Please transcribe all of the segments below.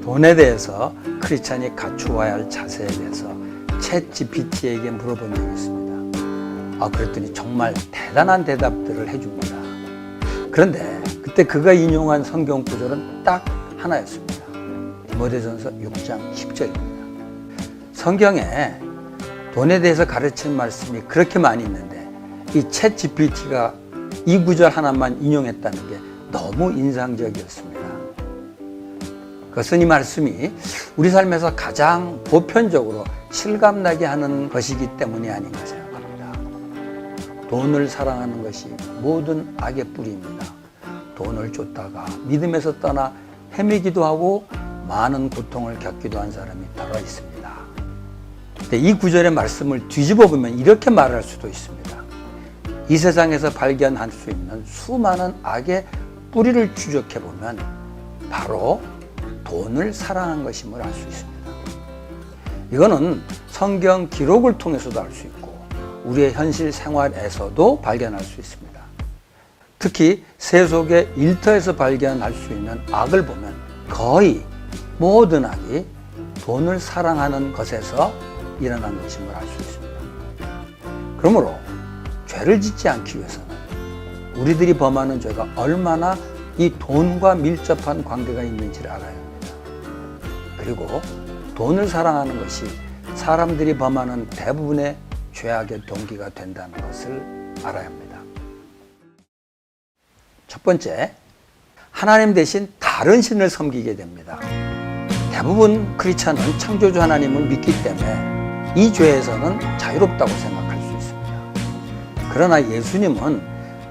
돈에 대해서 크리스찬이 갖추어야 할 자세에 대해서 챗GPT에게 물어본 적이 있습니다. 그랬더니 정말 대단한 대답들을 해줍니다. 그런데 그때 그가 인용한 성경 구절은 딱 하나였습니다. 디모데전서 6장 10절입니다. 성경에 돈에 대해서 가르치는 말씀이 그렇게 많이 있는데 이 챗GPT가 이 구절 하나만 인용했다는 게 너무 인상적이었습니다. 그것은 이 말씀이 우리 삶에서 가장 보편적으로 실감나게 하는 것이기 때문이 아닌가 생각합니다. 돈을 사랑하는 것이 모든 악의 뿌리입니다. 돈을 쫓다가 믿음에서 떠나 헤매기도 하고 많은 고통을 겪기도 한 사람이 더러 있습니다. 근데 이 구절의 말씀을 뒤집어 보면 이렇게 말할 수도 있습니다. 이 세상에서 발견할 수 있는 수많은 악의 뿌리를 추적해 보면 바로 돈을 사랑한 것임을 알 수 있습니다. 이거는 성경 기록을 통해서도 알 수 있고 우리의 현실 생활에서도 발견할 수 있습니다. 특히 세속의 일터에서 발견할 수 있는 악을 보면 거의 모든 악이 돈을 사랑하는 것에서 일어난 것임을 알 수 있습니다. 그러므로 죄를 짓지 않기 위해서는 우리들이 범하는 죄가 얼마나 이 돈과 밀접한 관계가 있는지를 알아야 합니다. 그리고 돈을 사랑하는 것이 사람들이 범하는 대부분의 죄악의 동기가 된다는 것을 알아야 합니다. 첫 번째, 하나님 대신 다른 신을 섬기게 됩니다. 대부분 크리스찬은 창조주 하나님을 믿기 때문에 이 죄에서는 자유롭다고 생각할 수 있습니다. 그러나 예수님은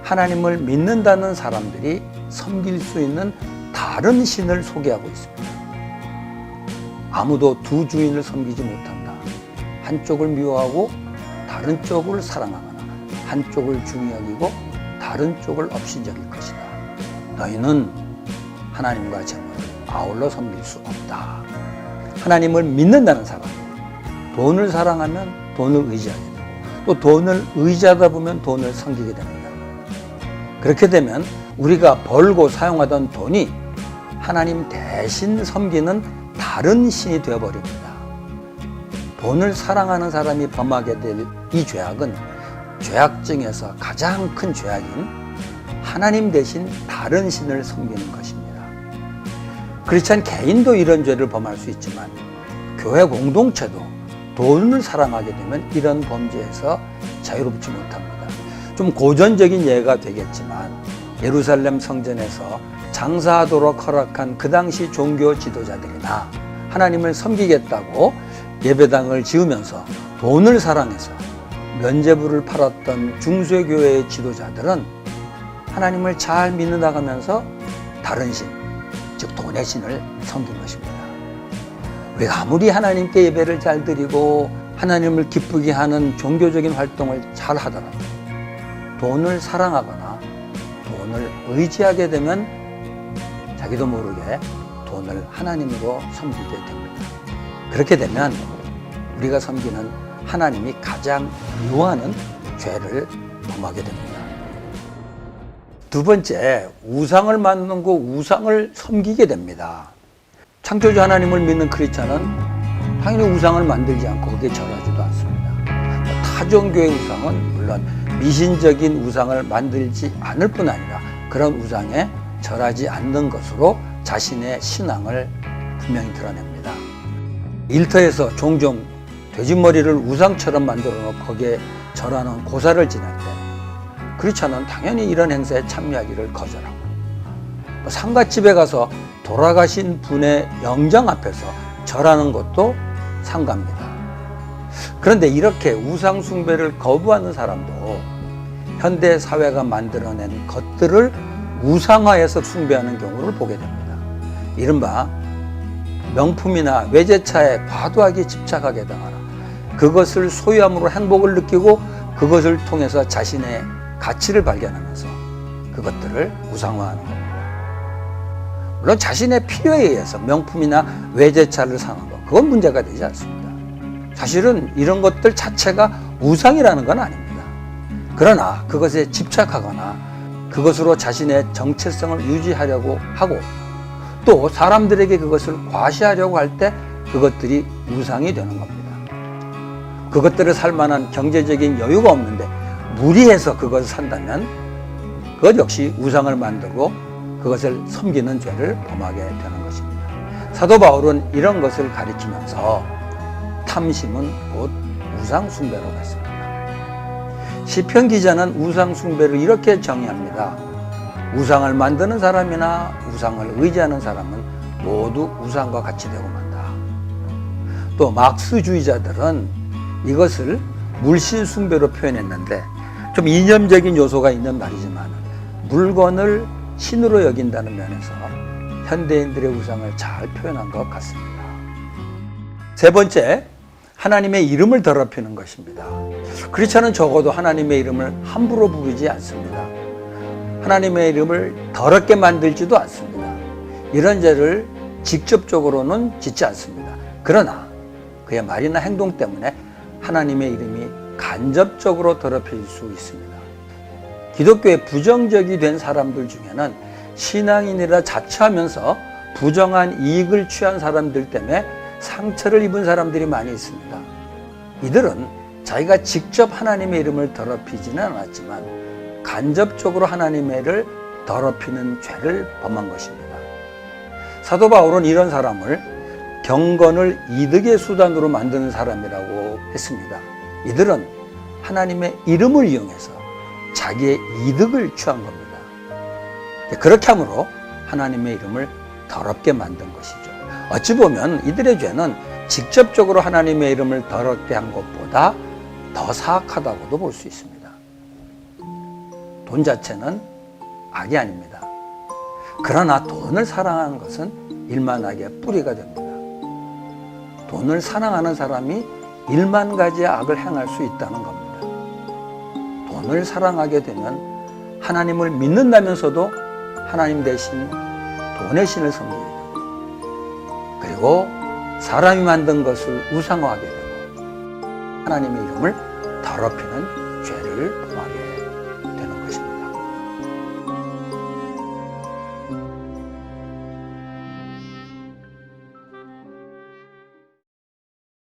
하나님을 믿는다는 사람들이 섬길 수 있는 다른 신을 소개하고 있습니다. 아무도 두 주인을 섬기지 못한다. 한쪽을 미워하고 다른 쪽을 사랑하거나 한쪽을 중히 여기고 다른 쪽을 업신여길 것이다. 너희는 하나님과 재물을 아울러 섬길 수 없다. 하나님을 믿는다는 사람이 돈을 사랑하면 돈을 의지하게 되고 또 돈을 의지하다 보면 돈을 섬기게 됩니다. 그렇게 되면 우리가 벌고 사용하던 돈이 하나님 대신 섬기는 다른 신이 되어버립니다. 돈을 사랑하는 사람이 범하게 될 이 죄악은 죄악 중에서 가장 큰 죄악인 하나님 대신 다른 신을 섬기는 것입니다. 크리스찬 개인도 이런 죄를 범할 수 있지만 교회 공동체도 돈을 사랑하게 되면 이런 범죄에서 자유롭지 못합니다. 좀 고전적인 예가 되겠지만 예루살렘 성전에서 장사하도록 허락한 그 당시 종교 지도자들이나 하나님을 섬기겠다고 예배당을 지으면서 돈을 사랑해서 면죄부를 팔았던 중세교회의 지도자들은 하나님을 잘 믿는 나가면서 다른 신, 즉 돈의 신을 섬긴 것입니다. 우리가 아무리 하나님께 예배를 잘 드리고 하나님을 기쁘게 하는 종교적인 활동을 잘 하더라도 돈을 사랑하거나 돈을 의지하게 되면 자기도 모르게 돈을 하나님으로 섬기게 됩니다. 그렇게 되면 우리가 섬기는 하나님이 가장 미워하는 죄를 범하게 됩니다. 두 번째, 우상을 만들고 우상을 섬기게 됩니다. 창조주 하나님을 믿는 크리스찬은 당연히 우상을 만들지 않고 그게 절하지도 않습니다. 타종교의 우상은 물론 미신적인 우상을 만들지 않을 뿐 아니라 그런 우상에 절하지 않는 것으로 자신의 신앙을 분명히 드러냅니다. 일터에서 종종 돼지머리를 우상처럼 만들어 놓고 거기에 절하는 고사를 지낼 때 크리스찬은 당연히 이런 행사에 참여하기를 거절하고 상갓집에 가서 돌아가신 분의 영정 앞에서 절하는 것도 삼가입니다. 그런데 이렇게 우상 숭배를 거부하는 사람도 현대 사회가 만들어낸 것들을 우상화해서 숭배하는 경우를 보게 됩니다. 이른바 명품이나 외제차에 과도하게 집착하게 당하라. 그것을 소유함으로 행복을 느끼고 그것을 통해서 자신의 가치를 발견하면서 그것들을 우상화하는 겁니다. 물론 자신의 필요에 의해서 명품이나 외제차를 사는 것, 그건 문제가 되지 않습니다. 사실은 이런 것들 자체가 우상이라는 건 아닙니다. 그러나 그것에 집착하거나 그것으로 자신의 정체성을 유지하려고 하고 또 사람들에게 그것을 과시하려고 할 때 그것들이 우상이 되는 겁니다. 그것들을 살 만한 경제적인 여유가 없는데 무리해서 그것을 산다면 그것 역시 우상을 만들고 그것을 섬기는 죄를 범하게 되는 것입니다. 사도 바울은 이런 것을 가리키면서 탐심은 곧 우상 숭배라고 했습니다. 시편 기자는 우상 숭배를 이렇게 정의합니다. 우상을 만드는 사람이나 우상을 의지하는 사람은 모두 우상과 같이 되고 만다. 또 막스주의자들은 이것을 물신 숭배로 표현했는데 좀 이념적인 요소가 있는 말이지만 물건을 신으로 여긴다는 면에서 현대인들의 우상을 잘 표현한 것 같습니다. 세 번째, 하나님의 이름을 더럽히는 것입니다. 크리스찬은 적어도 하나님의 이름을 함부로 부르지 않습니다. 하나님의 이름을 더럽게 만들지도 않습니다. 이런 죄를 직접적으로는 짓지 않습니다. 그러나 그의 말이나 행동 때문에 하나님의 이름이 간접적으로 더럽혀질 수 있습니다. 기독교에 부정적이 된 사람들 중에는 신앙인이라 자처하면서 부정한 이익을 취한 사람들 때문에 상처를 입은 사람들이 많이 있습니다. 이들은 자기가 직접 하나님의 이름을 더럽히지는 않았지만 간접적으로 하나님의 이름을 더럽히는 죄를 범한 것입니다. 사도 바울은 이런 사람을 경건을 이득의 수단으로 만드는 사람이라고 했습니다. 이들은 하나님의 이름을 이용해서 자기의 이득을 취한 겁니다. 그렇게 함으로 하나님의 이름을 더럽게 만든 것이죠. 어찌 보면 이들의 죄는 직접적으로 하나님의 이름을 더럽게 한 것보다 더 사악하다고도 볼 수 있습니다. 돈 자체는 악이 아닙니다. 그러나 돈을 사랑하는 것은 일만하게 뿌리가 됩니다. 돈을 사랑하는 사람이 1만 가지의 악을 행할 수 있다는 겁니다. 돈을 사랑하게 되면 하나님을 믿는다면서도 하나님 대신 돈의 신을 섬기게 되고, 그리고 사람이 만든 것을 우상화하게 되고 하나님의 이름을 더럽히는 죄를 범하게 됩니다.